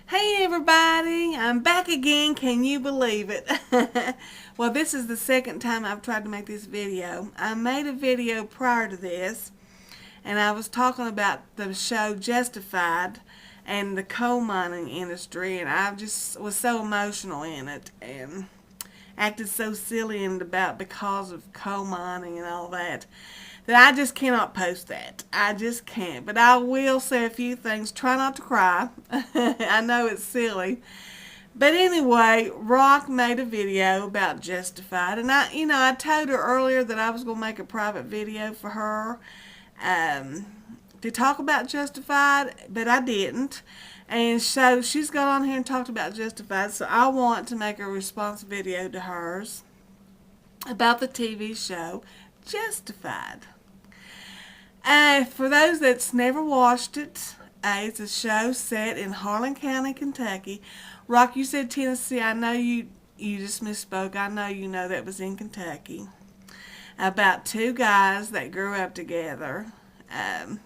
Hey everybody, I'm back again. Can you believe it? Well, this is the second time I've tried to make this video. I made a video prior to this, and I was talking about the show Justified and the coal mining industry, and I just was so emotional in it and acted so silly and about because of coal mining and all that I just cannot post that. I just can't. But I will say a few things. Try not to cry. I know it's silly. But anyway, Rock made a video about Justified. And I told her earlier that I was going to make a private video for her um, to talk about Justified, but I didn't. And so she's got on here and talked about Justified. So I want to make a response video to hers about the TV show Justified. For those that's never watched it, it's a show set in Harlan County, Kentucky. Rock, you said Tennessee. I know you just misspoke. I know you know that was in Kentucky. About two guys that grew up together, um,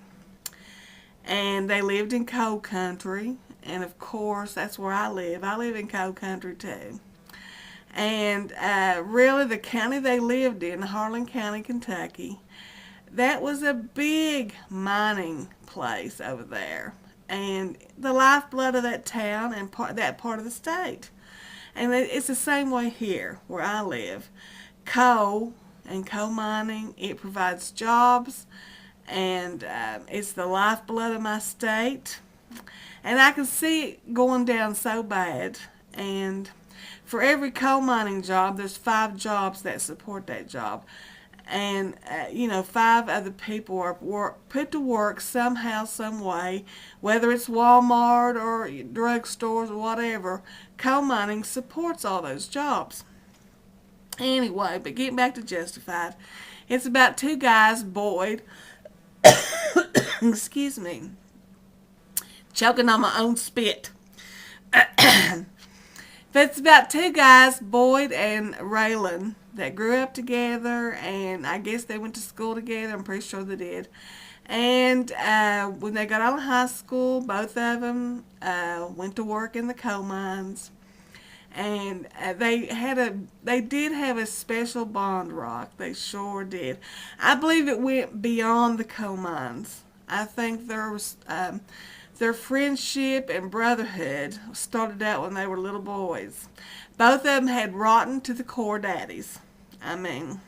and they lived in coal country. And of course, that's where I live. I live in coal country too. And really, the county they lived in, Harlan County, Kentucky, that was a big mining place over there, and the lifeblood of that town and that part of the state. And it's the same way here where I live. Coal and coal mining, it provides jobs, and it's the lifeblood of my state. And I can see it going down so bad. And for every coal mining job, there's 5 jobs that support that job. And 5 other people are put to work somehow, some way, whether it's Walmart or drugstores or whatever. Coal mining supports all those jobs. Anyway, but getting back to Justified, it's about 2 guys, Boyd, excuse me, choking on my own spit. But it's about 2 guys, Boyd and Raylan, that grew up together, and I guess they went to school together. I'm pretty sure they did. And when they got out of high school, both of them went to work in the coal mines. And they did have a special bond, Rock. They sure did. I believe it went beyond the coal mines. I think there was their friendship and brotherhood started out when they were little boys. Both of them had rotten to the core daddies. I mean,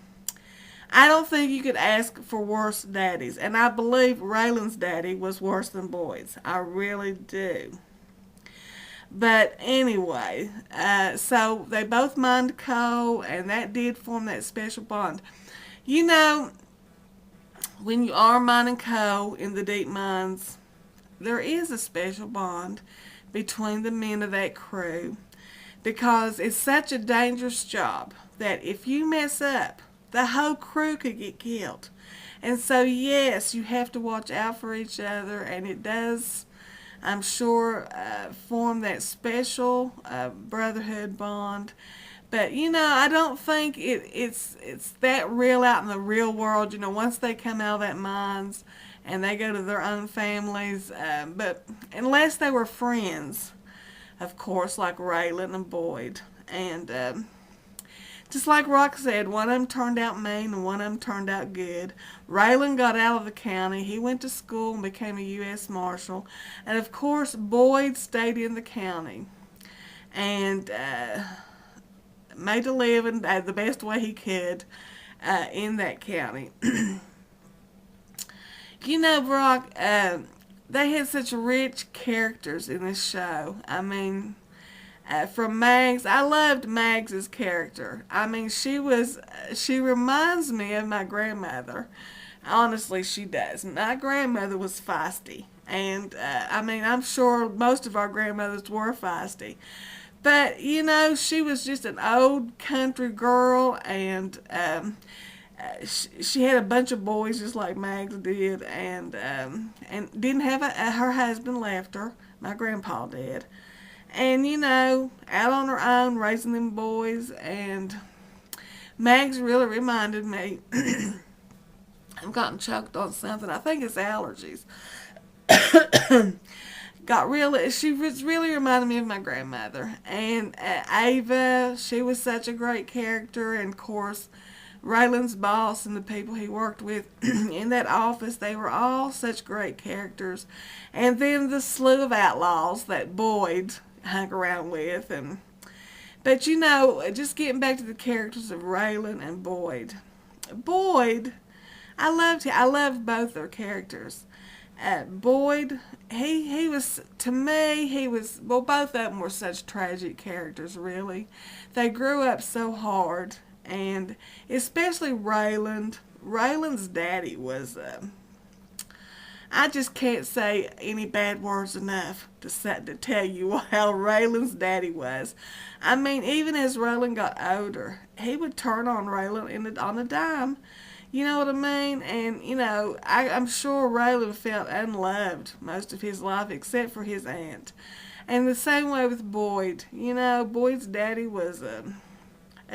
I don't think you could ask for worse daddies. And I believe Raylan's daddy was worse than Boyd's. I really do. But anyway, so they both mined coal, and that did form that special bond. You know, when you are mining coal in the deep mines, there is a special bond between the men of that crew, because it's such a dangerous job that if you mess up, the whole crew could get killed. And so, yes, you have to watch out for each other, and it does, I'm sure, form that special brotherhood bond. But I don't think it's that real out in the real world. Once they come out of that mines and they go to their own families, but unless they were friends, of course, like Raylan and Boyd. And just like Rock said, one of them turned out mean and one of them turned out good. Raylan got out of the county. He went to school and became a U.S. Marshal. And of course, Boyd stayed in the county and made a living the best way he could in that county. Brock, they had such rich characters in this show. I mean, from Mags, I loved Mags's character. I mean, she reminds me of my grandmother. Honestly, she does. My grandmother was feisty. And, I mean, I'm sure most of our grandmothers were feisty. But, she was just an old country girl, and she had a bunch of boys just like Mags did, and didn't have her husband left her. My grandpa did. And, out on her own, raising them boys, and Mags really reminded me, I've gotten choked on something. I think it's allergies. she was really reminded me of my grandmother. And Ava, she was such a great character. And of course, Raylan's boss and the people he worked with in that office, they were all such great characters. And then the slew of outlaws that Boyd hung around with. But just getting back to the characters of Raylan and Boyd. Boyd, I loved both their characters. Boyd, he was, to me, well, both of them were such tragic characters, really. They grew up so hard, and especially Raylan. Raylan's daddy was, I just can't say any bad words enough to tell you how Raylan's daddy was. I mean, even as Raylan got older, he would turn on Raylan on a dime. You know what I mean? And, I'm sure Raylan felt unloved most of his life except for his aunt. And the same way with Boyd. Boyd's daddy was a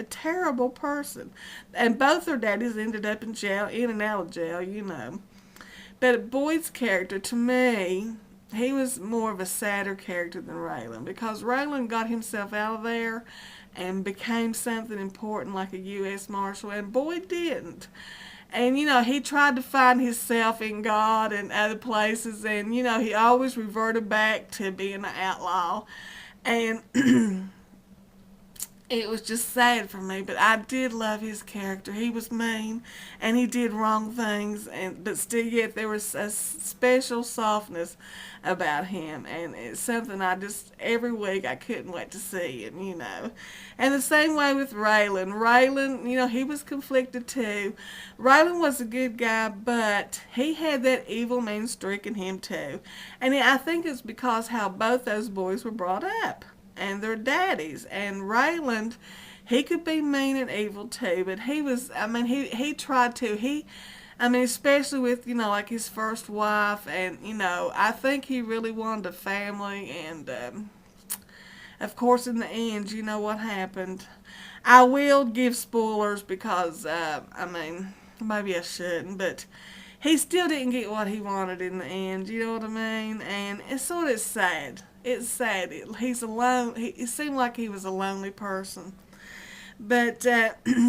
terrible person. And both their daddies ended up in jail, in and out of jail. But Boyd's character, to me, he was more of a sadder character than Raylan, because Raylan got himself out of there and became something important like a U.S. Marshal, and Boyd didn't. And, he tried to find himself in God and other places, and, he always reverted back to being an outlaw. And it was just sad for me, but I did love his character. He was mean, and he did wrong things, but still yet there was a special softness about him, and it's something every week I couldn't wait to see him, And the same way with Raylan. Raylan, he was conflicted too. Raylan was a good guy, but he had that evil mean streak in him too. And I think it's because how both those boys were brought up and their daddies. And Raylan, he could be mean and evil too, but he tried to. Especially with, like his first wife, and, I think he really wanted a family, and, of course, in the end, you know what happened. I will give spoilers because, maybe I shouldn't, but he still didn't get what he wanted in the end, you know what I mean? And it's sort of sad. It's sad. He's alone. It seemed like he was a lonely person. But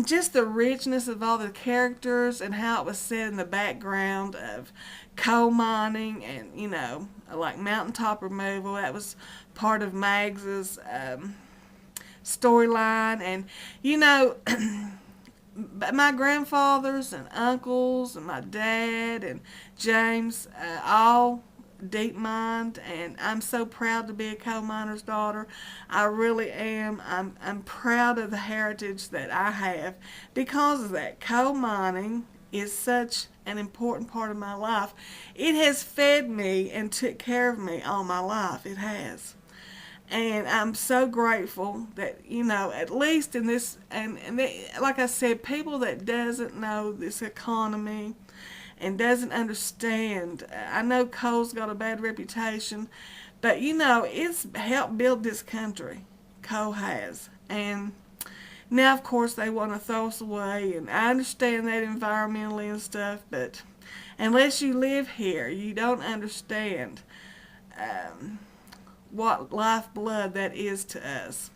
just the richness of all the characters and how it was set in the background of coal mining and, like mountaintop removal. That was part of Mags's storyline. And, my grandfathers and uncles and my dad and James all deep mined, and I'm so proud to be a coal miner's daughter. I really am. I'm proud of the heritage that I have because of that. Coal mining is such an important part of my life. It has fed me and took care of me all my life. It has. And I'm so grateful that, at least in this, and like I said, people that doesn't know this economy and doesn't understand. I know coal's got a bad reputation, but it's helped build this country. Coal has. And now, of course, they want to throw us away, and I understand that environmentally and stuff, but unless you live here, you don't understand what lifeblood that is to us.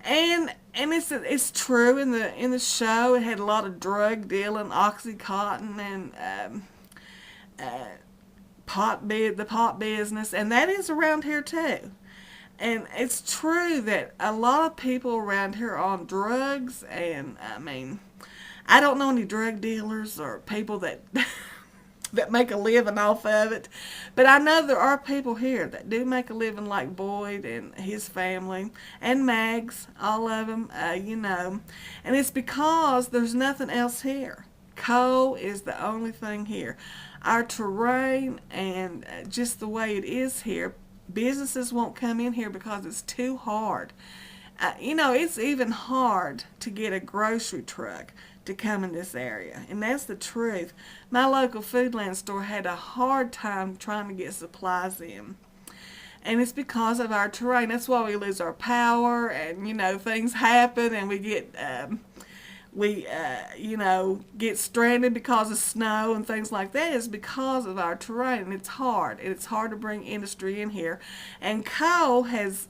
And it's true in the show. It had a lot of drug dealing, OxyContin, and the pot business, and that is around here too. And it's true that a lot of people around here are on drugs, and I don't know any drug dealers or people that that make a living off of it. But I know there are people here that do make a living like Boyd and his family and Mags, all of them, And it's because there's nothing else here. Coal is the only thing here. Our terrain and just the way it is here, businesses won't come in here because it's too hard. It's even hard to get a grocery truck to come in this area, and that's the truth. My local Foodland store had a hard time trying to get supplies in, and it's because of our terrain. That's why we lose our power, and things happen, and we get we get stranded because of snow and things like that is because of our terrain. And it's hard. It's hard to bring industry in here. And coal has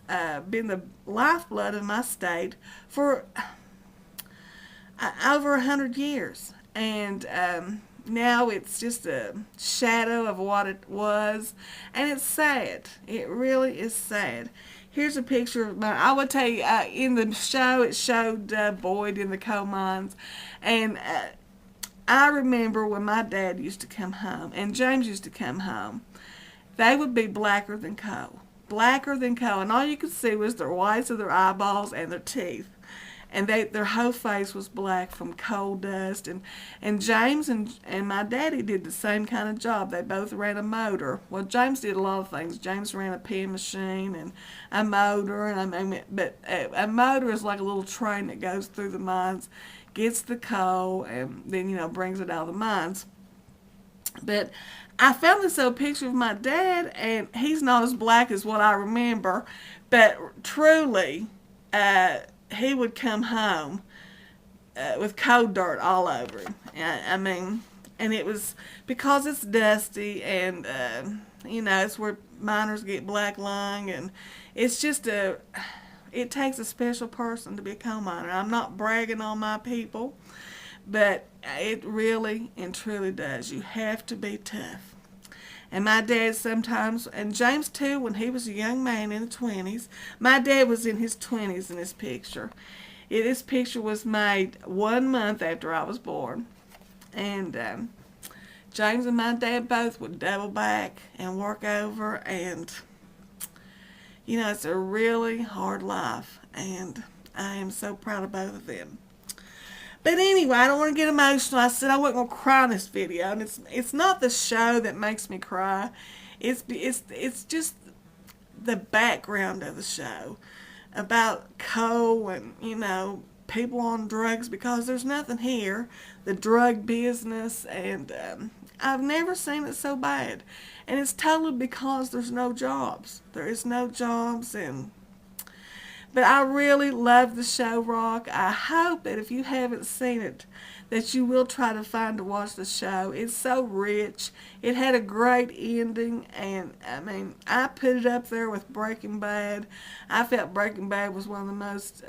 been the lifeblood of my state for over 100 years. And now it's just a shadow of what it was. And it's sad. It really is sad. Here's a picture of my, I would tell you, in the show, it showed Boyd in the coal mines. And I remember when my dad used to come home, and James used to come home, they would be blacker than coal. Blacker than coal. And all you could see was their whites of their eyeballs and their teeth. And their whole face was black from coal dust. And James and my daddy did the same kind of job. They both ran a motor. Well, James did a lot of things. James ran a pen machine and a motor. But a motor is like a little train that goes through the mines, gets the coal, and then, brings it out of the mines. But I found this old picture of my dad, and he's not as black as what I remember. But truly, he would come home with coal dirt all over him. And it was because it's dusty, and it's where miners get black lung, and it's just it takes a special person to be a coal miner. I'm not bragging on my people, but it really and truly does. You have to be tough. And my dad sometimes, and James too, when he was a young man in the 20s, my dad was in his 20s in this picture. This picture was made 1 month after I was born. And James and my dad both would double back and work over, and it's a really hard life, and I am so proud of both of them. But anyway, I don't want to get emotional. I said I wasn't going to cry in this video, and it's not the show that makes me cry. It's just the background of the show about coal and, people on drugs, because there's nothing here. The drug business, and I've never seen it so bad. And it's totally because there's no jobs. There is no jobs, but I really love the show, Rock. I hope that if you haven't seen it, that you will try to find to watch the show. It's so rich. It had a great ending, and I put it up there with Breaking Bad. I felt Breaking Bad was one of the most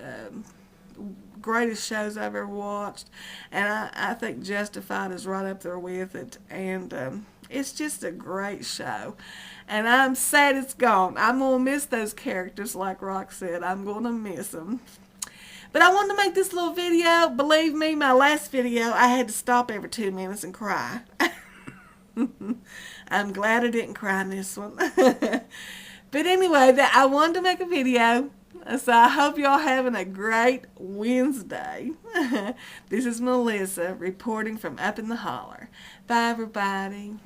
greatest shows I've ever watched, and I think Justified is right up there with it, and it's just a great show. And I'm sad it's gone. I'm going to miss those characters, like Rock said. I'm going to miss them. But I wanted to make this little video. Believe me, my last video, I had to stop every 2 minutes and cry. I'm glad I didn't cry in this one. But anyway, I wanted to make a video. So I hope y'all having a great Wednesday. This is Melissa reporting from up in the holler. Bye, everybody.